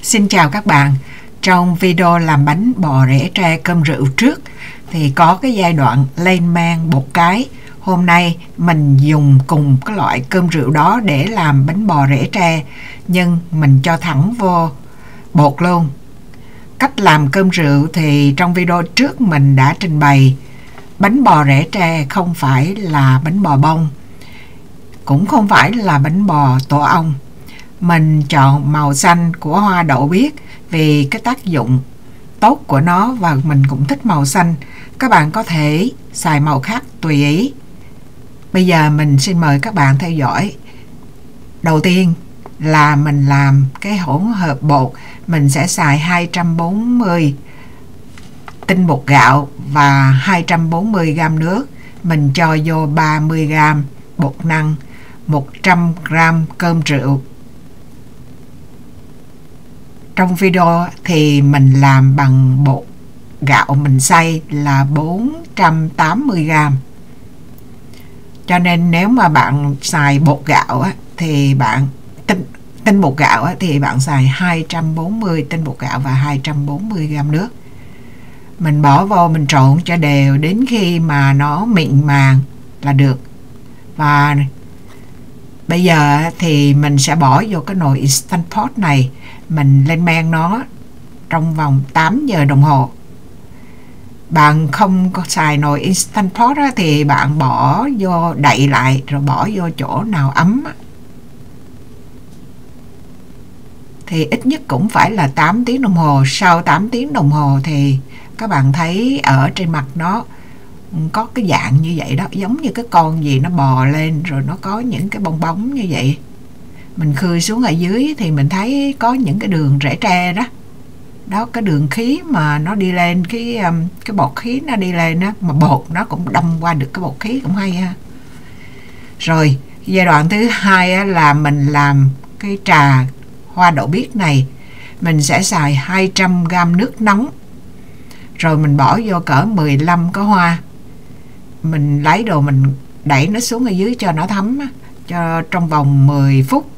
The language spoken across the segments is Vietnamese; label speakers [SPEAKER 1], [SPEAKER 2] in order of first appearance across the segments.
[SPEAKER 1] Xin chào các bạn. Trong video làm bánh bò rễ tre cơm rượu trước thì có cái giai đoạn lên men bột cái. Hôm nay mình dùng cùng cái loại cơm rượu đó để làm bánh bò rễ tre, nhưng mình cho thẳng vô bột luôn. Cách làm cơm rượu thì trong video trước mình đã trình bày. Bánh bò rễ tre không phải là bánh bò bông, cũng không phải là bánh bò tổ ong. Mình chọn màu xanh của hoa đậu biếc vì cái tác dụng tốt của nó, và mình cũng thích màu xanh. Các bạn có thể xài màu khác tùy ý. Bây giờ mình xin mời các bạn theo dõi. Đầu tiên là mình làm cái hỗn hợp bột. Mình sẽ xài 240 tinh bột gạo và 240g nước. Mình cho vô 30g bột năng, 100g cơm rượu. Trong video thì mình làm bằng bột gạo mình xay là 480g. Cho nên nếu mà bạn xài bột gạo á, thì bạn tinh bột gạo á, thì bạn xài 240 tinh bột gạo và 240g nước. Mình bỏ vô mình trộn cho đều đến khi mà nó mịn màng là được. Và bây giờ thì mình sẽ bỏ vô cái nồi Instant Pot này. Mình lên men nó trong vòng 8 giờ đồng hồ. Bạn không có xài nồi Instant Pot á, thì bạn bỏ vô đậy lại rồi bỏ vô chỗ nào ấm á. Thì ít nhất cũng phải là 8 tiếng đồng hồ. Sau 8 tiếng đồng hồ thì các bạn thấy ở trên mặt nó có cái dạng như vậy đó, giống như cái con gì nó bò lên rồi nó có những cái bong bóng như vậy. Mình khơi xuống ở dưới thì mình thấy có những cái đường rễ tre đó. Đó, cái đường khí mà nó đi lên, cái bọt khí nó đi lên đó, mà bột nó cũng đâm qua được cái bọt khí, cũng hay ha. Rồi, giai đoạn thứ hai là mình làm cái trà hoa đậu biếc này. Mình sẽ xài 200g nước nóng. Rồi mình bỏ vô cỡ 15 cái hoa. Mình lấy đồ mình đẩy nó xuống ở dưới cho nó thấm, cho trong vòng 10 phút.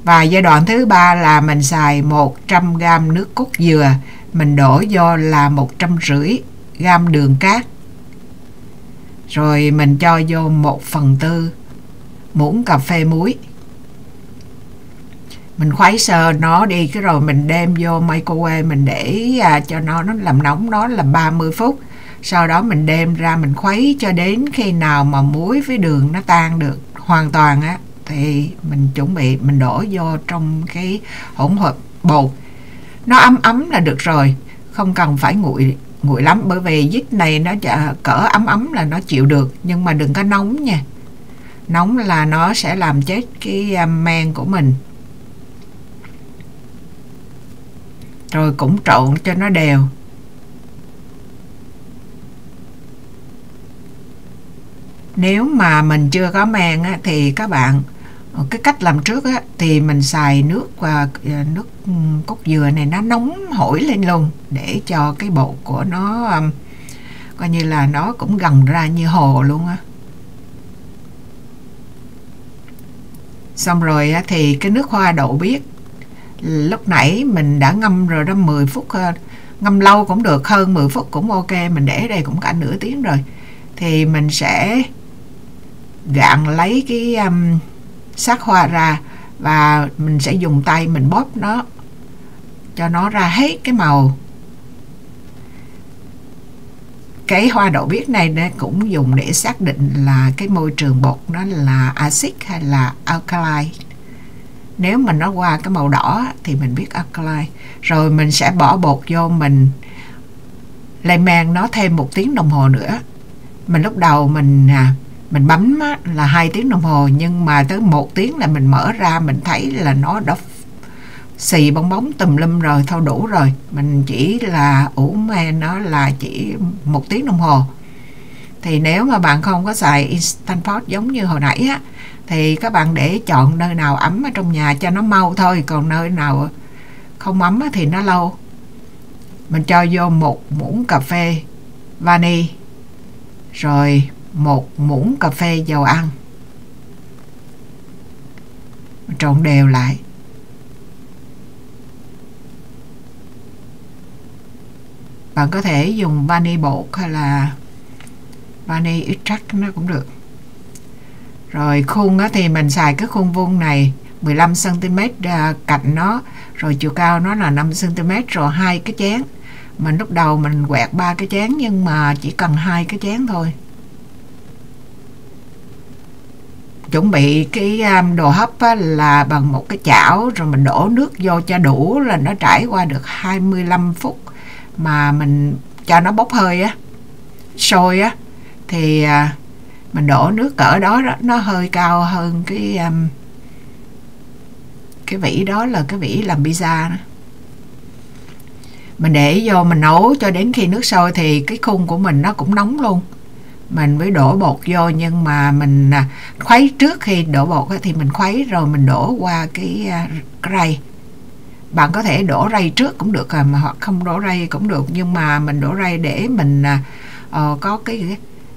[SPEAKER 1] Và giai đoạn thứ ba là mình xài 100g nước cốt dừa. Mình đổ vô là 150g đường cát. Rồi mình cho vô 1/4 muỗng cà phê muối. Mình khuấy sơ nó đi, cái rồi mình đem vô microwave, mình để cho nó làm nóng, đó là 30 phút. Sau đó mình đem ra mình khuấy cho đến khi nào mà muối với đường nó tan được hoàn toàn á, thì mình chuẩn bị mình đổ vô trong cái hỗn hợp bột. Nó ấm ấm là được rồi, không cần phải nguội lắm, bởi vì dít này nó cỡ ấm ấm là nó chịu được, nhưng mà đừng có nóng nha. Nóng là nó sẽ làm chết cái men của mình. Rồi cũng trộn cho nó đều. Nếu mà mình chưa có men á, thì các bạn, cái cách làm trước á, thì mình xài nước và nước cốt dừa này nó nóng hổi lên luôn, để cho cái bột của nó coi như là nó cũng gần ra như hồ luôn á. Xong rồi á, thì cái nước hoa đậu biếc lúc nãy mình đã ngâm rồi đó, 10 phút. Ngâm lâu cũng được, hơn 10 phút cũng ok. Mình để đây cũng cả nửa tiếng rồi. Thì mình sẽ gạn lấy cái xác hoa ra, và mình sẽ dùng tay mình bóp nó cho nó ra hết cái màu. Cái hoa đậu biếc này cũng dùng để xác định là cái môi trường bột nó là axit hay là alkali. Nếu mà nó qua cái màu đỏ thì mình biết alkali. Rồi mình sẽ bỏ bột vô, mình lên men nó thêm 1 tiếng đồng hồ nữa. Mình lúc đầu mình bấm là 2 tiếng đồng hồ, nhưng mà tới 1 tiếng là mình mở ra, mình thấy là nó đã xì bong bóng tùm lum rồi, thôi đủ rồi. Mình chỉ là ủ men nó là chỉ 1 tiếng đồng hồ. Thì nếu mà bạn không có xài Instant Pot giống như hồi nãy á, thì các bạn để chọn nơi nào ấm ở trong nhà cho nó mau thôi, còn nơi nào không ấm thì nó lâu. Mình cho vô 1 muỗng cà phê vani, rồi 1 muỗng cà phê dầu ăn. Mình trộn đều lại. Bạn có thể dùng vani bột hay là vani extract nó cũng được. Rồi khuôn thì mình xài cái khuôn vuông này 15 cm cạnh nó, rồi chiều cao nó là 5 cm, rồi 2 cái chén. Mình lúc đầu mình quẹt 3 cái chén nhưng mà chỉ cần 2 cái chén thôi. Chuẩn bị cái đồ hấp là bằng một cái chảo, rồi mình đổ nước vô cho đủ là nó trải qua được 25 phút mà mình cho nó bốc hơi á, sôi á, thì mình đổ nước cỡ đó, nó hơi cao hơn cái vỉ đó là cái vỉ làm pizza đó. Mình để vô mình nấu cho đến khi nước sôi thì cái khung của mình nó cũng nóng luôn. Mình mới đổ bột vô, nhưng mà mình khuấy trước khi đổ bột thì mình khuấy rồi mình đổ qua cái rây. Bạn có thể đổ rây trước cũng được mà hoặc không đổ rây cũng được, nhưng mà mình đổ rây để mình có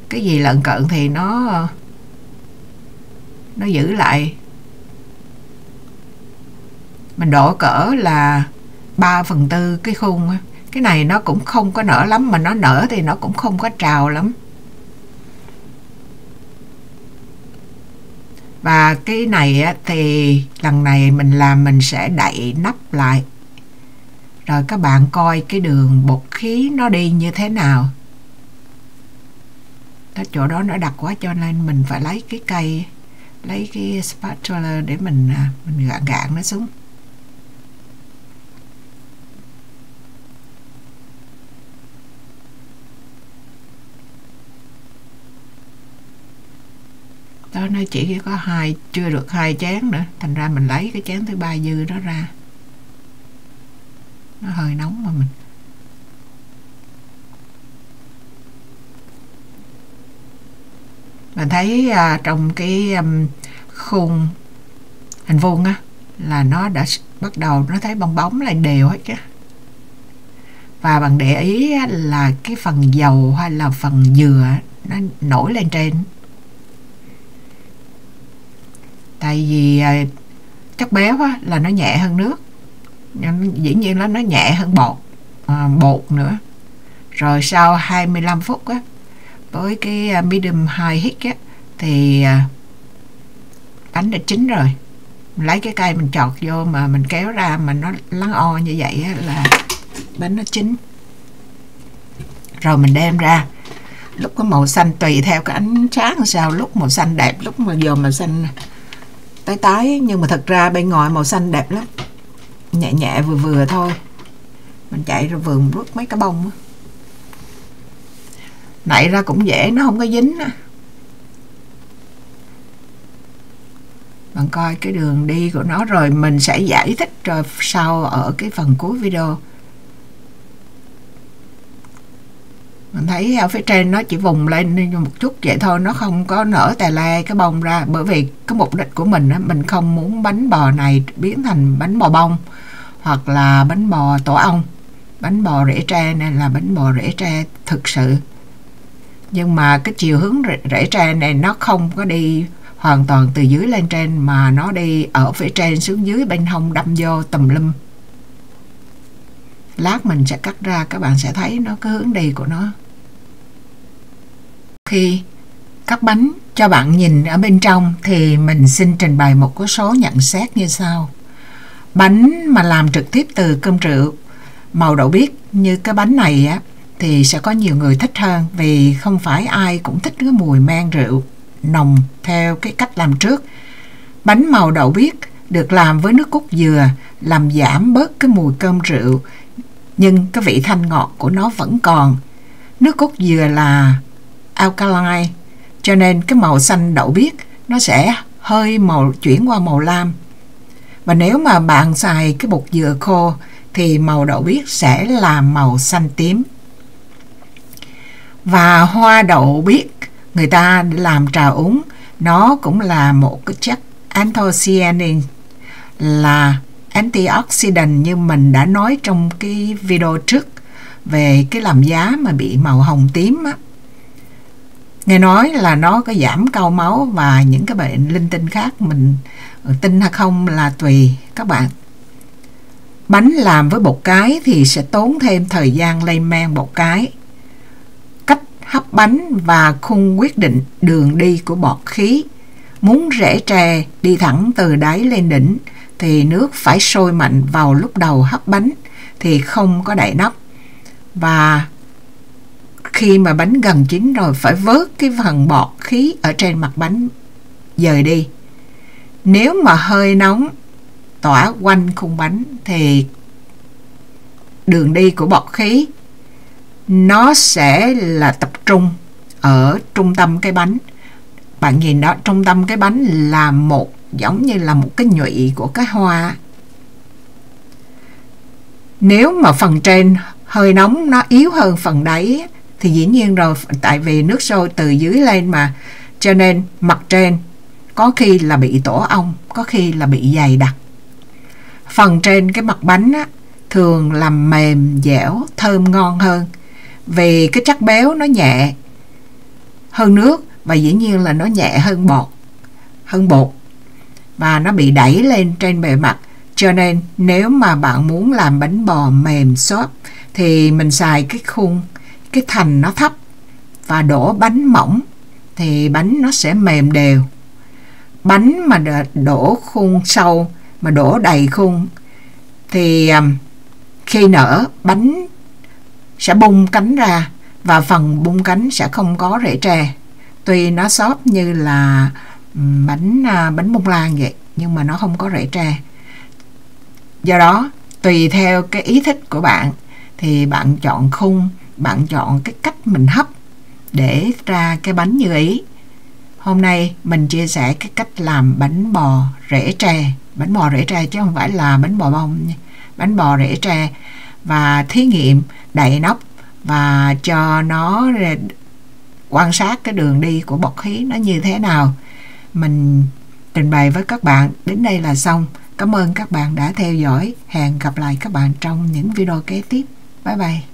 [SPEAKER 1] cái gì lợn cợn thì nó giữ lại. Mình đổ cỡ là 3/4 cái khung. Cái này nó cũng không có nở lắm, mà nó nở thì nó cũng không có trào lắm. Và cái này thì lần này mình làm mình sẽ đậy nắp lại, rồi các bạn coi cái đường bột khí nó đi như thế nào. Ở chỗ đó nó đặc quá cho nên mình phải lấy cái cây, lấy cái spatula để mình gạn nó xuống. Đó, nó chỉ có chưa được 2 chén nữa, thành ra mình lấy cái chén thứ 3 dư đó ra. Nó hơi nóng mà mình thấy trong cái khuôn hình vuông á là nó đã bắt đầu nó thấy bong bóng lên đều hết chứ. Và bạn để ý là cái phần dầu hay là phần dừa nó nổi lên trên. Tại vì chất béo là nó nhẹ hơn nước, dĩ nhiên là nó nhẹ hơn bột nữa. Rồi sau 25 phút với cái medium high heat thì bánh đã chín rồi. Mình lấy cái cây mình chọt vô mà mình kéo ra mà nó lắng o như vậy là bánh nó chín. Rồi mình đem ra, lúc có màu xanh tùy theo cái ánh sáng làm sao, lúc màu xanh đẹp, lúc mà vô màu xanh tái, nhưng mà thật ra bên ngoài màu xanh đẹp lắm, nhẹ nhẹ vừa vừa thôi. Mình chạy ra vườn rút mấy cái bông nảy ra cũng dễ, nó không có dính. Bạn coi cái đường đi của nó rồi mình sẽ giải thích rồi sau ở cái phần cuối video. Mình thấy ở phía trên nó chỉ vùng lên một chút vậy thôi, nó không có nở tè le cái bông ra, bởi vì cái mục đích của mình mình không muốn bánh bò này biến thành bánh bò bông hoặc là bánh bò tổ ong. Bánh bò rễ tre này là bánh bò rễ tre thực sự, nhưng mà cái chiều hướng rễ tre này nó không có đi hoàn toàn từ dưới lên trên, mà nó đi ở phía trên xuống dưới, bên hông đâm vô tùm lum. Lát mình sẽ cắt ra, các bạn sẽ thấy nó cái hướng đi của nó. Khi cắt bánh cho bạn nhìn ở bên trong thì mình xin trình bày một số nhận xét như sau. Bánh mà làm trực tiếp từ cơm rượu màu đậu biếc như cái bánh này thì sẽ có nhiều người thích hơn, vì không phải ai cũng thích cái mùi men rượu nồng theo cái cách làm trước. Bánh màu đậu biếc được làm với nước cốt dừa làm giảm bớt cái mùi cơm rượu, nhưng cái vị thanh ngọt của nó vẫn còn. Nước cốt dừa là alkaline, cho nên cái màu xanh đậu biếc nó sẽ hơi chuyển qua màu lam. Và nếu mà bạn xài cái bột dừa khô thì màu đậu biếc sẽ là màu xanh tím. Và hoa đậu biếc người ta làm trà uống, nó cũng là một cái chất anthocyanin, là antioxidant như mình đã nói trong cái video trước về cái làm giá mà bị màu hồng tím á. Nghe nói là nó có giảm cao máu và những cái bệnh linh tinh khác, mình tin hay không là tùy các bạn. Bánh làm với bột cái thì sẽ tốn thêm thời gian lên men bột cái. Cách hấp bánh và khung quyết định đường đi của bọt khí. Muốn rễ tre đi thẳng từ đáy lên đỉnh thì nước phải sôi mạnh vào lúc đầu hấp bánh thì không có đậy nắp. Và khi mà bánh gần chín rồi phải vớt cái phần bọt khí ở trên mặt bánh dời đi. Nếu mà hơi nóng tỏa quanh khung bánh thì đường đi của bọt khí nó sẽ là tập trung ở trung tâm cái bánh. Bạn nhìn đó, trung tâm cái bánh là giống như là một cái nhụy của cái hoa. Nếu mà phần trên hơi nóng nó yếu hơn phần đáy thì dĩ nhiên rồi, tại vì nước sôi từ dưới lên mà, cho nên mặt trên có khi là bị tổ ong, có khi là bị dày đặc. Phần trên cái mặt bánh á, thường làm mềm, dẻo, thơm ngon hơn vì cái chất béo nó nhẹ hơn nước và dĩ nhiên là nó nhẹ hơn bột và nó bị đẩy lên trên bề mặt. Cho nên nếu mà bạn muốn làm bánh bò mềm xốp thì mình xài cái thành nó thấp và đổ bánh mỏng thì bánh nó sẽ mềm đều. Bánh mà đổ khuôn sâu mà đổ đầy khuôn thì khi nở bánh sẽ bung cánh ra và phần bung cánh sẽ không có rễ tre. Tuy nó xốp như là bánh bông lan vậy nhưng mà nó không có rễ tre. Do đó tùy theo cái ý thích của bạn thì bạn chọn khung, bạn chọn cái cách mình hấp để ra cái bánh như ý. Hôm nay mình chia sẻ cái cách làm bánh bò rễ tre. Bánh bò rễ tre chứ không phải là bánh bò bông. Bánh bò rễ tre và thí nghiệm đậy nắp và cho nó quan sát cái đường đi của bọt khí nó như thế nào. Mình trình bày với các bạn đến đây là xong. Cảm ơn các bạn đã theo dõi. Hẹn gặp lại các bạn trong những video kế tiếp. Bye bye.